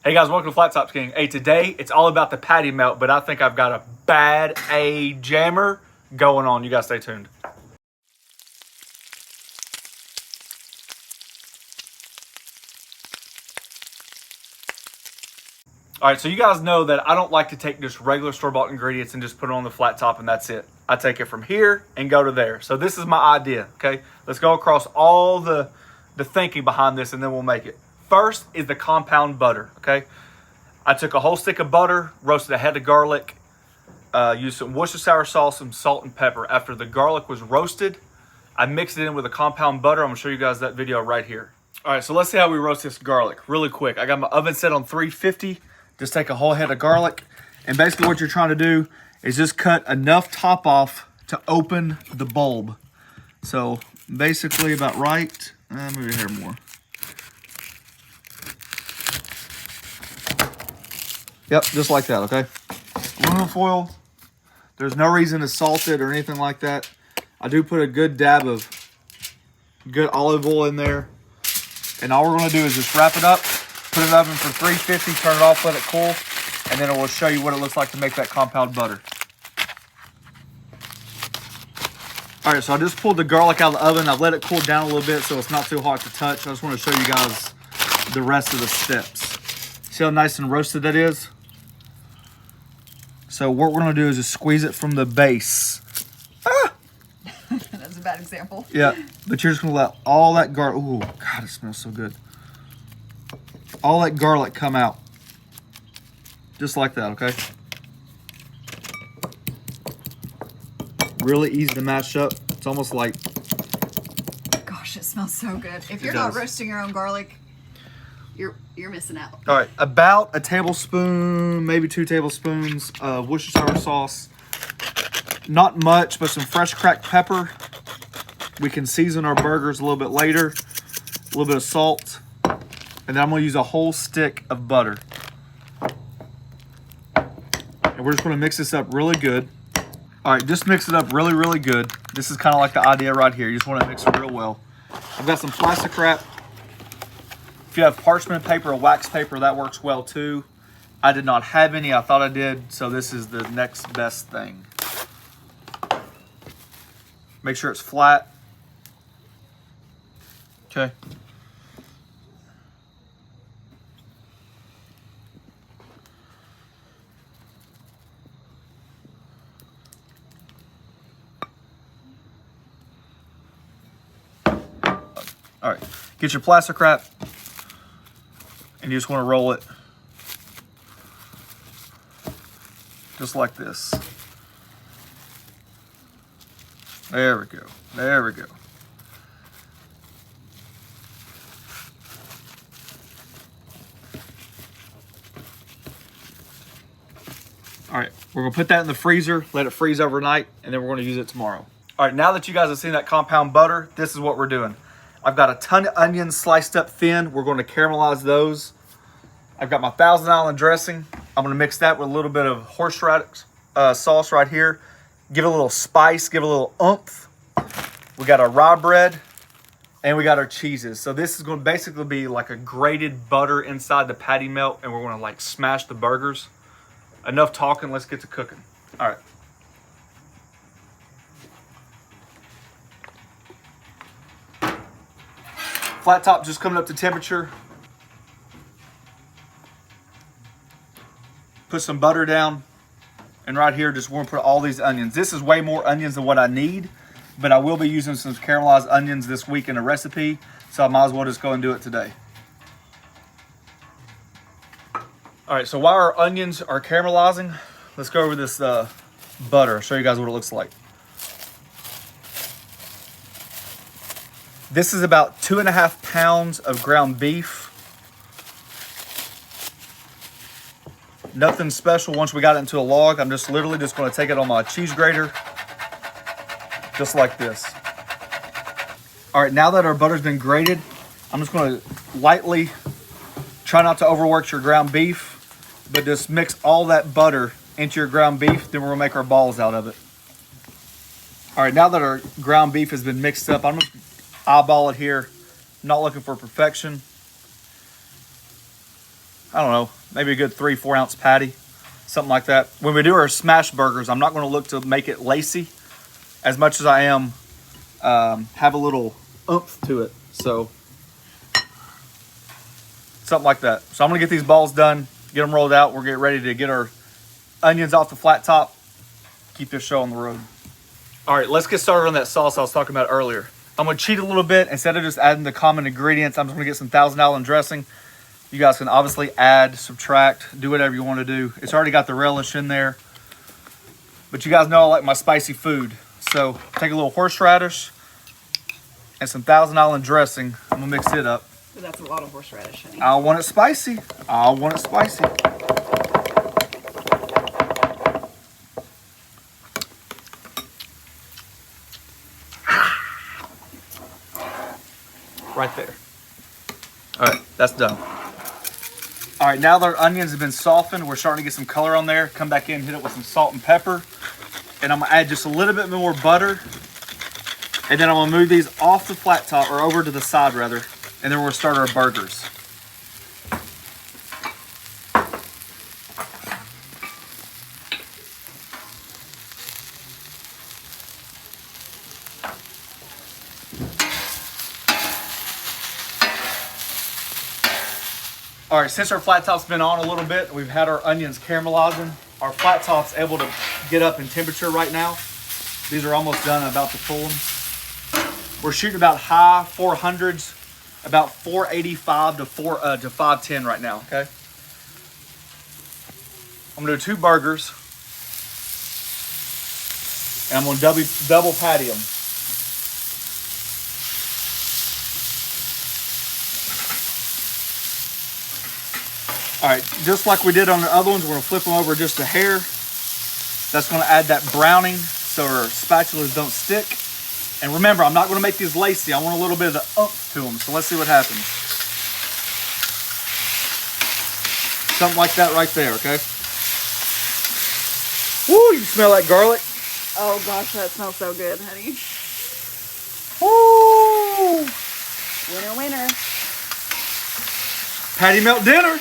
Hey guys, welcome to Flat Tops King. Hey, today it's all about the patty melt, but I think I've got a bad jammer going on. You guys stay tuned. All right, so you guys know that I don't like to take just regular store-bought ingredients and just put it on the flat top and that's it. I take it from here and go to there. So this is my idea, okay? Let's go across all the thinking behind this and then we'll make it. First is the compound butter, okay? I took a whole stick of butter, roasted a head of garlic, used some Worcestershire sauce, some salt and pepper. After the garlic was roasted, I mixed it in with a compound butter. I'm gonna show you guys that video right here. All right, so let's see how we roast this garlic really quick. I got my oven set on 350. Just take a whole head of garlic. And basically what you're trying to do is just cut enough top off to open the bulb. So basically about right, move your hair more. Yep, just like that, okay? Aluminum foil. There's no reason to salt it or anything like that. I do put a good dab of good olive oil in there. And all we're gonna do is just wrap it up, put it in the oven for 350, turn it off, let it cool, and then it will show you what it looks like to make that compound butter. All right, so I just pulled the garlic out of the oven. I've let it cool down a little bit so it's not too hot to touch. I just wanna show you guys the rest of the steps. See how nice and roasted that is? So what we're gonna do is just squeeze it from the base. Ah! That's a bad example. Yeah, but you're just gonna let all that garlic, ooh, God, it smells so good. All that garlic come out. Just like that, okay? Really easy to mash up. It's almost like... Gosh, it smells so good. If you're not roasting your own garlic, you're missing out. All right, about a tablespoon, maybe 2 tablespoons of Worcestershire sauce. Not much, but some fresh cracked pepper. We can season our burgers a little bit later. A little bit of salt. And then I'm gonna use a whole stick of butter. And we're just gonna mix this up really good. All right, just mix it up really, really good. This is kind of like the idea right here. You just wanna mix it real well. I've got some plastic wrap. If you have parchment paper or wax paper, that works well too. I did not have any, I thought I did, so this is the next best thing. Make sure it's flat. Okay. All right, get your plastic wrap and you just want to roll it just like this. There we go, there we go. All right, we're gonna put that in the freezer, let it freeze overnight, and then we're gonna use it tomorrow. All right, now that you guys have seen that compound butter, this is what we're doing. I've got a ton of onions sliced up thin. We're going to caramelize those. I've got my Thousand Island dressing. I'm going to mix that with a little bit of horseradish sauce right here. Give it a little spice, give it a little oomph. We got our rye bread and we got our cheeses. So this is going to basically be like a grated butter inside the patty melt, and we're going to like smash the burgers. Enough talking, let's get to cooking. All right. Flat top just coming up to temperature. Put some butter down. And right here, just want to put all these onions. This is way more onions than what I need, but I will be using some caramelized onions this week in a recipe, so I might as well just go and do it today. All right, so while our onions are caramelizing, let's go over this butter. I'll show you guys what it looks like. This is about 2.5 pounds of ground beef. Nothing special once we got it into a log. I'm just literally just going to take it on my cheese grater, just like this. All right, now that our butter's been grated, I'm just going to lightly, try not to overwork your ground beef, but just mix all that butter into your ground beef. Then we're going to make our balls out of it. All right, now that our ground beef has been mixed up, I'm going to eyeball it here. I'm not looking for perfection. I don't know, maybe a good 3-4 ounce patty, something like that. When we do our smash burgers, I'm not going to look to make it lacy as much as I am have a little oomph to it. So something like that. So I'm going to get these balls done, get them rolled out. We're getting ready to get our onions off the flat top. Keep this show on the road. All right, let's get started on that sauce I was talking about earlier. I'm going to cheat a little bit. Instead of just adding the common ingredients, I'm just going to get some Thousand Island dressing. You guys can obviously add, subtract, do whatever you want to do. It's already got the relish in there. But you guys know I like my spicy food. So take a little horseradish and some Thousand Island dressing. I'm going to mix it up. But that's a lot of horseradish, honey. I want it spicy. I want it spicy. Right there. All right, that's done. All right, now that our onions have been softened, we're starting to get some color on there. Come back in, hit it with some salt and pepper. And I'm gonna add just a little bit more butter. And then I'm gonna move these off the flat top, or over to the side rather. And then we'll start our burgers. All right, since our flat top's been on a little bit, we've had our onions caramelizing. Our flat top's able to get up in temperature right now. These are almost done, I'm about to pull them. We're shooting about high 400s, about 485 to 510 right now, okay? I'm gonna do 2 burgers. And I'm gonna double patty them. All right, just like we did on the other ones, we're gonna flip them over just a hair. That's gonna add that browning so our spatulas don't stick. And remember, I'm not gonna make these lacy. I want a little bit of the oomph to them. So let's see what happens. Something like that right there, okay? Woo, you smell that garlic? Oh gosh, that smells so good, honey. Woo! Winner, winner. Patty melt dinner.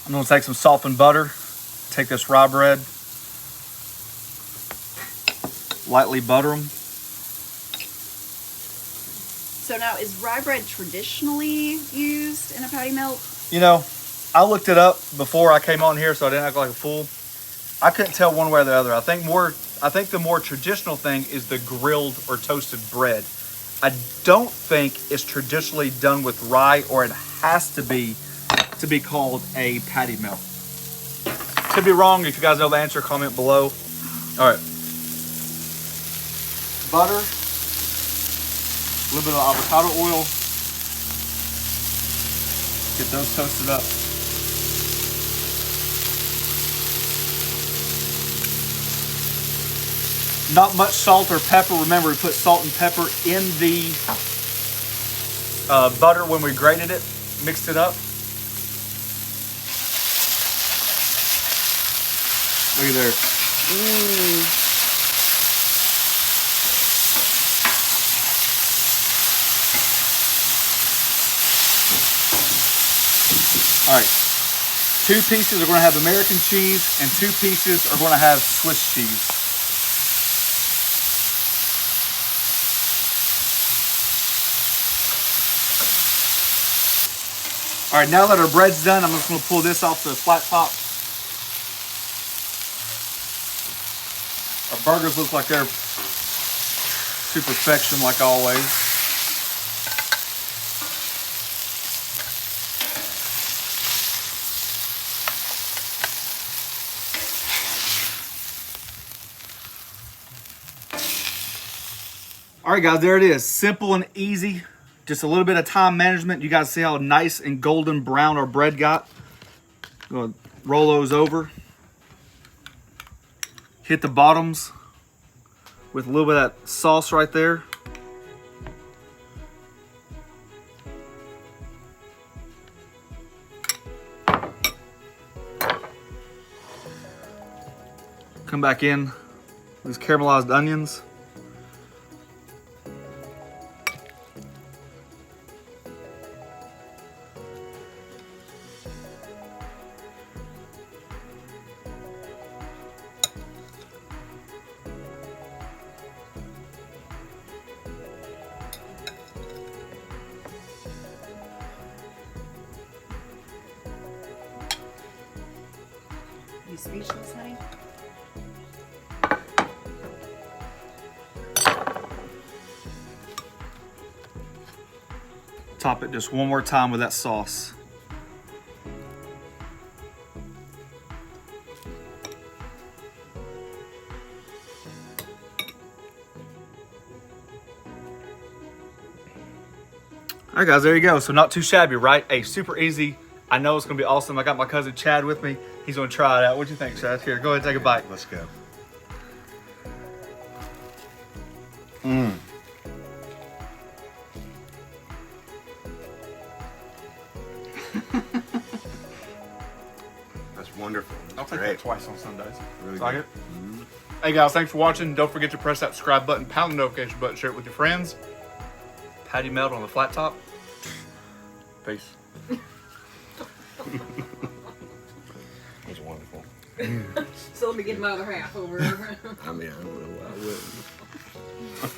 I'm gonna take some softened butter, take this rye bread, lightly butter them. So now, is rye bread traditionally used in a patty melt? You know, I looked it up before I came on here, so I didn't act like a fool. I couldn't tell one way or the other. I think the more traditional thing is the grilled or toasted bread. I don't think it's traditionally done with rye, or it has to be called a patty melt. Could be wrong. If you guys know the answer, comment below. All right. Butter, a little bit of avocado oil. Get those toasted up. Not much salt or pepper. Remember, we put salt and pepper in the butter when we grated it, mixed it up. Look at there. All right. 2 pieces are going to have American cheese, and 2 pieces are going to have Swiss cheese. All right, now that our bread's done, I'm just going to pull this off the flat top. Our burgers look like they're to perfection, like always. All right, guys, there it is. Simple and easy. Just a little bit of time management. You guys see how nice and golden brown our bread got. I'm gonna roll those over. Hit the bottoms with a little bit of that sauce right there. Come back in with these caramelized onions. You speechless, honey? Top it just one more time with that sauce. All right, guys, there you go. So not too shabby, right? Hey, super easy. I know it's gonna be awesome. I got my cousin Chad with me. He's gonna try it out. What'd you think, Chad? Here, go ahead and take a bite. Let's go. That's wonderful. I'll take Great. that twice on Sundays. Really Like good. it? Hey guys, thanks for watching. Don't forget to press that subscribe button, pound the notification button, share it with your friends. Patty melt on the flat top. Peace. That's wonderful. So let me get my other half over. I mean, I don't know why I wouldn't.